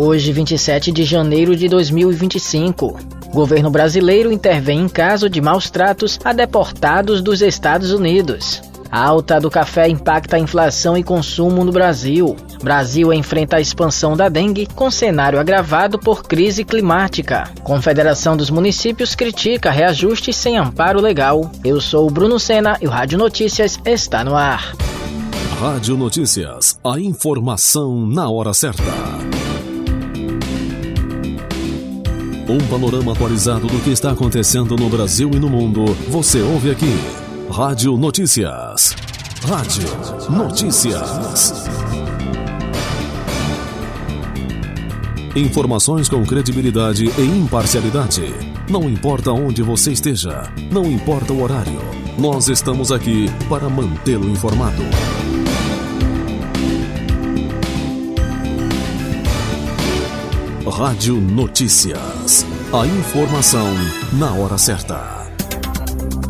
Hoje, 27 de janeiro de 2025. Governo brasileiro intervém em caso de maus tratos a deportados dos Estados Unidos. A alta do café impacta a inflação e consumo no Brasil. Brasil enfrenta a expansão da dengue com cenário agravado por crise climática. Confederação dos Municípios critica reajuste sem amparo legal. Eu sou o Bruno Sena e o Rádio Notícias está no ar. Rádio Notícias, a informação na hora certa. Um panorama atualizado do que está acontecendo no Brasil e no mundo, você ouve aqui. Rádio Notícias. Rádio Notícias. Informações com credibilidade e imparcialidade. Não importa onde você esteja, não importa o horário, nós estamos aqui para mantê-lo informado. Rádio Notícias. A informação na hora certa.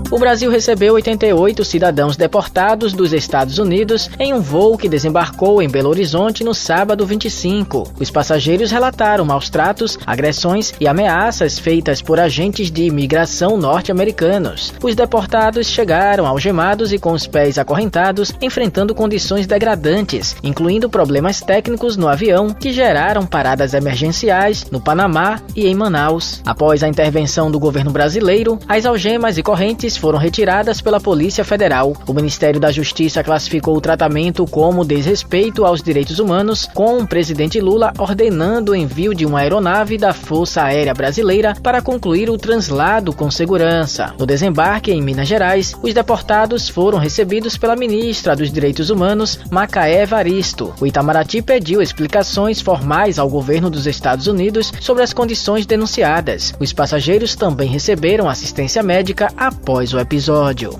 O Brasil recebeu 88 cidadãos deportados dos Estados Unidos em um voo que desembarcou em Belo Horizonte no sábado 25. Os passageiros relataram maus tratos, agressões e ameaças feitas por agentes de imigração norte-americanos. Os deportados chegaram algemados e com os pés acorrentados, enfrentando condições degradantes, incluindo problemas técnicos no avião que geraram paradas emergenciais no Panamá e em Manaus. Após a intervenção do governo brasileiro, as algemas e correntes foram retiradas pela Polícia Federal. O Ministério da Justiça classificou o tratamento como desrespeito aos direitos humanos, com o presidente Lula ordenando o envio de uma aeronave da Força Aérea Brasileira para concluir o translado com segurança. No desembarque em Minas Gerais, os deportados foram recebidos pela ministra dos Direitos Humanos, Macaé Evaristo. O Itamaraty pediu explicações formais ao governo dos Estados Unidos sobre as condições denunciadas. Os passageiros também receberam assistência médica após o episódio.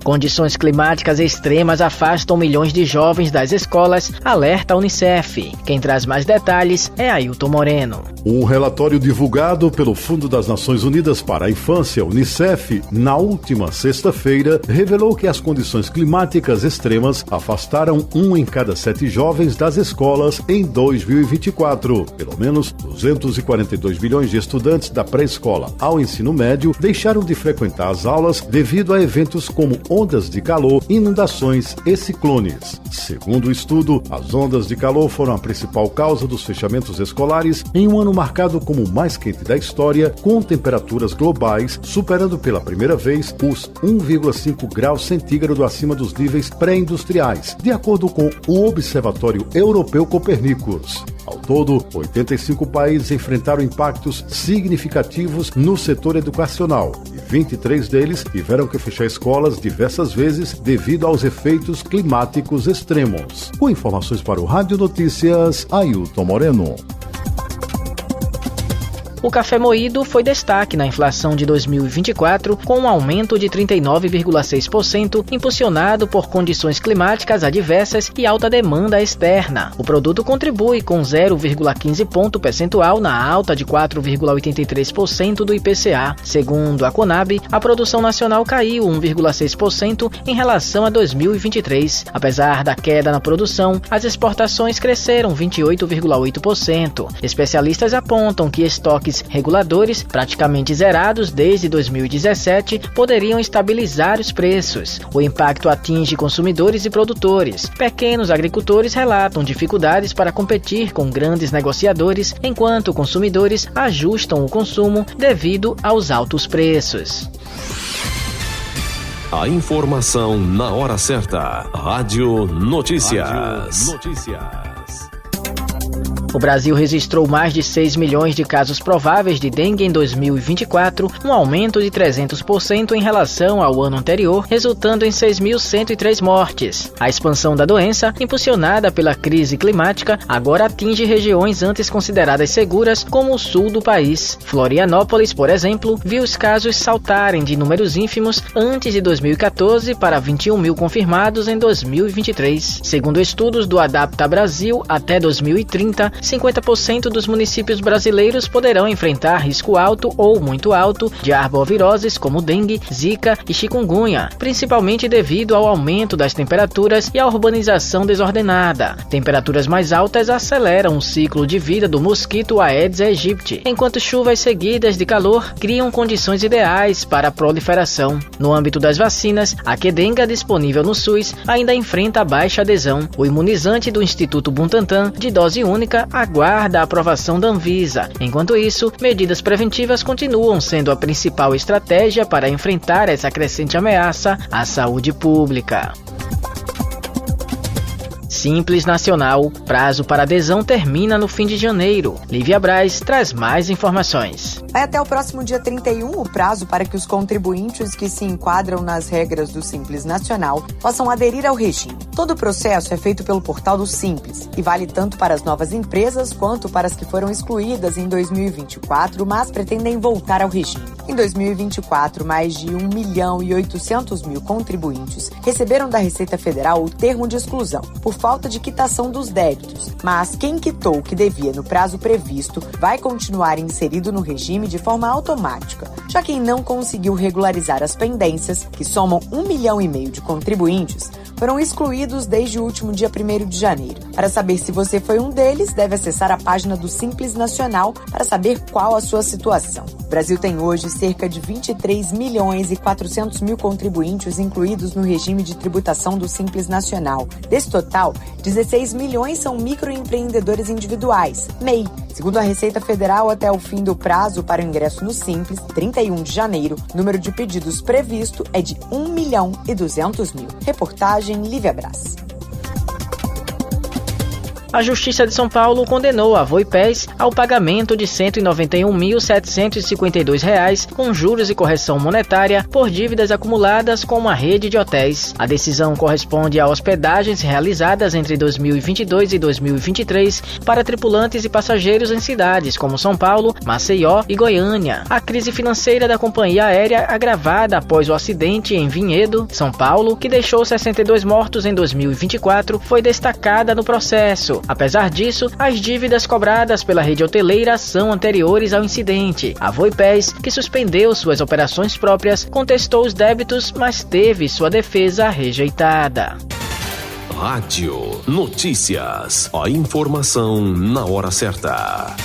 Condições climáticas extremas afastam milhões de jovens das escolas, alerta a Unicef. Quem traz mais detalhes é Ailton Moreno. Um relatório divulgado pelo Fundo das Nações Unidas para a Infância, Unicef, na última sexta-feira, revelou que as condições climáticas extremas afastaram 1 em cada 7 jovens das escolas em 2024. Pelo menos 242 milhões de estudantes da pré-escola ao ensino médio deixaram de frequentar as aulas devido a eventos como ondas de calor, inundações e ciclones. Segundo o estudo, as ondas de calor foram a principal causa dos fechamentos escolares em um ano marcado como o mais quente da história, com temperaturas globais superando pela primeira vez os 1,5 graus centígrados acima dos níveis pré-industriais, de acordo com o Observatório Europeu Copernicus. Ao todo, 85 países enfrentaram impactos significativos no setor educacional e 23 deles tiveram que fechar escolas diversas vezes devido aos efeitos climáticos extremos. Com informações para o Rádio Notícias, Ailton Moreno. O café moído foi destaque na inflação de 2024, com um aumento de 39,6%, impulsionado por condições climáticas adversas e alta demanda externa. O produto contribui com 0,15 ponto percentual na alta de 4,83% do IPCA. Segundo a Conab, a produção nacional caiu 1,6% em relação a 2023. Apesar da queda na produção, as exportações cresceram 28,8%. Especialistas apontam que estoques reguladores, praticamente zerados desde 2017, poderiam estabilizar os preços. O impacto atinge consumidores e produtores. Pequenos agricultores relatam dificuldades para competir com grandes negociadores, enquanto consumidores ajustam o consumo devido aos altos preços. A informação na hora certa. Rádio Notícias. O Brasil registrou mais de 6 milhões de casos prováveis de dengue em 2024, um aumento de 300% em relação ao ano anterior, resultando em 6.103 mortes. A expansão da doença, impulsionada pela crise climática, agora atinge regiões antes consideradas seguras, como o sul do país. Florianópolis, por exemplo, viu os casos saltarem de números ínfimos antes de 2014 para 21 mil confirmados em 2023. Segundo estudos do Adapta Brasil, até 2030, 50% dos municípios brasileiros poderão enfrentar risco alto ou muito alto de arboviroses como dengue, zika e chikungunya, principalmente devido ao aumento das temperaturas e à urbanização desordenada. Temperaturas mais altas aceleram o ciclo de vida do mosquito Aedes aegypti, enquanto chuvas seguidas de calor criam condições ideais para a proliferação. No âmbito das vacinas, a Qdenga disponível no SUS ainda enfrenta baixa adesão. O imunizante do Instituto Butantan, de dose única, aguarda a aprovação da Anvisa. Enquanto isso, medidas preventivas continuam sendo a principal estratégia para enfrentar essa crescente ameaça à saúde pública. Simples Nacional. Prazo para adesão termina no fim de janeiro. Lívia Braz traz mais informações. Vai até o próximo dia 31 o prazo para que os contribuintes que se enquadram nas regras do Simples Nacional possam aderir ao regime. Todo o processo é feito pelo portal do Simples e vale tanto para as novas empresas quanto para as que foram excluídas em 2024, mas pretendem voltar ao regime. Em 2024, mais de 1.800.000 contribuintes receberam da Receita Federal o termo de exclusão, por falta de quitação dos débitos, mas quem quitou o que devia no prazo previsto vai continuar inserido no regime de forma automática. Já quem não conseguiu regularizar as pendências, que somam 1,5 milhão de contribuintes, foram excluídos desde o último dia 1º de janeiro. Para saber se você foi um deles, deve acessar a página do Simples Nacional para saber qual a sua situação. O Brasil tem hoje cerca de 23.400.000 contribuintes incluídos no regime de tributação do Simples Nacional. Desse total, 16 milhões são microempreendedores individuais, MEI. Segundo a Receita Federal, até o fim do prazo para o ingresso no Simples, 31 de janeiro, o número de pedidos previsto é de 1.200.000. Reportagem Lívia Braz. A Justiça de São Paulo condenou a Voipés ao pagamento de R$ 191.752 com juros e correção monetária por dívidas acumuladas com uma rede de hotéis. A decisão corresponde a hospedagens realizadas entre 2022 e 2023 para tripulantes e passageiros em cidades como São Paulo, Maceió e Goiânia. A crise financeira da companhia aérea, agravada após o acidente em Vinhedo, São Paulo, que deixou 62 mortos em 2024, foi destacada no processo. Apesar disso, as dívidas cobradas pela rede hoteleira são anteriores ao incidente. A Voipés, que suspendeu suas operações próprias, contestou os débitos, mas teve sua defesa rejeitada. Rádio Notícias. A informação na hora certa.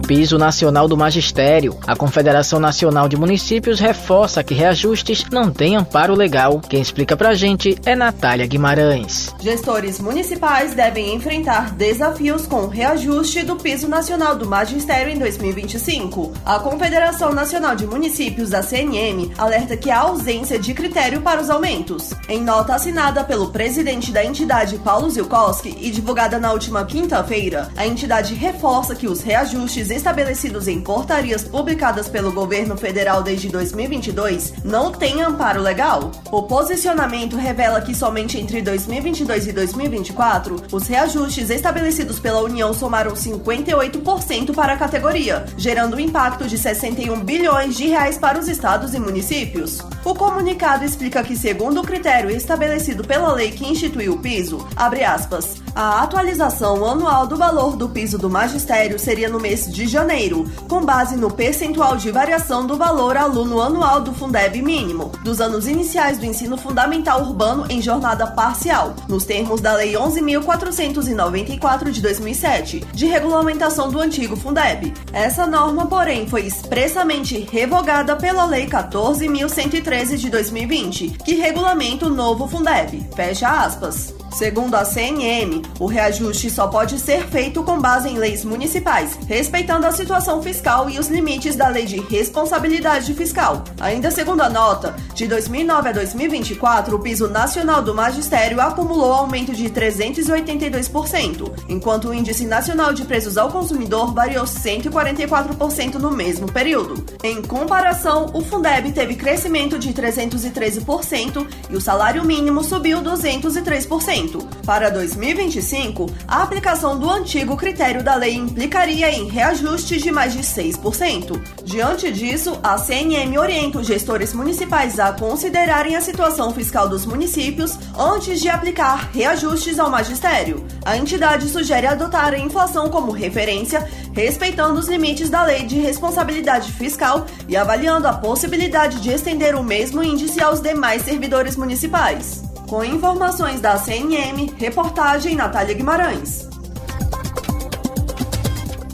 Piso Nacional do Magistério. A Confederação Nacional de Municípios reforça que reajustes não têm amparo legal. Quem explica pra gente é Natália Guimarães. Gestores municipais devem enfrentar desafios com o reajuste do Piso Nacional do Magistério em 2025. A Confederação Nacional de Municípios, a CNM, alerta que há ausência de critério para os aumentos. Em nota assinada pelo presidente da entidade, Paulo Zilkowski, e divulgada na última quinta-feira, a entidade reforça que os reajustes estabelecidos em portarias publicadas pelo governo federal desde 2022 não têm amparo legal. O posicionamento revela que somente entre 2022 e 2024, os reajustes estabelecidos pela União somaram 58% para a categoria, gerando um impacto de 61 bilhões de reais para os estados e municípios. O comunicado explica que, segundo o critério estabelecido pela lei que instituiu o piso, abre aspas, a atualização anual do valor do piso do magistério seria no mês de janeiro, com base no percentual de variação do valor aluno anual do Fundeb mínimo, dos anos iniciais do ensino fundamental urbano em jornada parcial, nos termos da Lei 11.494 de 2007, de regulamentação do antigo Fundeb. Essa norma, porém, foi expressamente revogada pela Lei 14.113 de 2020, que regulamenta o novo Fundeb. Fecha aspas. Segundo a CNM, o reajuste só pode ser feito com base em leis municipais, respeitando a situação fiscal e os limites da Lei de Responsabilidade Fiscal. Ainda segundo a nota, de 2009 a 2024, o piso nacional do magistério acumulou aumento de 382%, enquanto o Índice Nacional de Preços ao Consumidor variou 144% no mesmo período. Em comparação, o Fundeb teve crescimento de 313% e o salário mínimo subiu 203%. 10%. Para 2025, a aplicação do antigo critério da lei implicaria em reajustes de mais de 6%. Diante disso, a CNM orienta os gestores municipais a considerarem a situação fiscal dos municípios antes de aplicar reajustes ao magistério. A entidade sugere adotar a inflação como referência, respeitando os limites da Lei de Responsabilidade Fiscal e avaliando a possibilidade de estender o mesmo índice aos demais servidores municipais. Com informações da CNM, reportagem Natália Guimarães.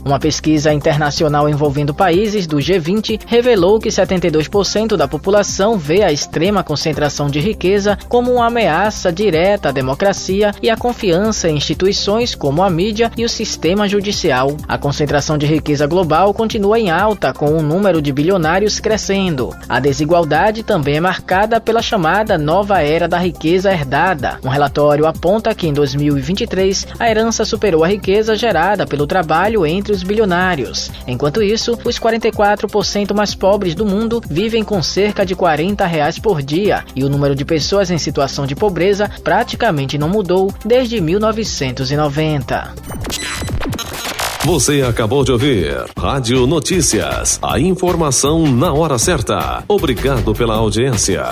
Uma pesquisa internacional envolvendo países do G20 revelou que 72% da população vê a extrema concentração de riqueza como uma ameaça direta à democracia e à confiança em instituições como a mídia e o sistema judicial. A concentração de riqueza global continua em alta, com o número de bilionários crescendo. A desigualdade também é marcada pela chamada nova era da riqueza herdada. Um relatório aponta que em 2023 a herança superou a riqueza gerada pelo trabalho entre os bilionários. Enquanto isso, os 44% mais pobres do mundo vivem com cerca de R$40 por dia e o número de pessoas em situação de pobreza praticamente não mudou desde 1990. Você acabou de ouvir Rádio Notícias, a informação na hora certa. Obrigado pela audiência.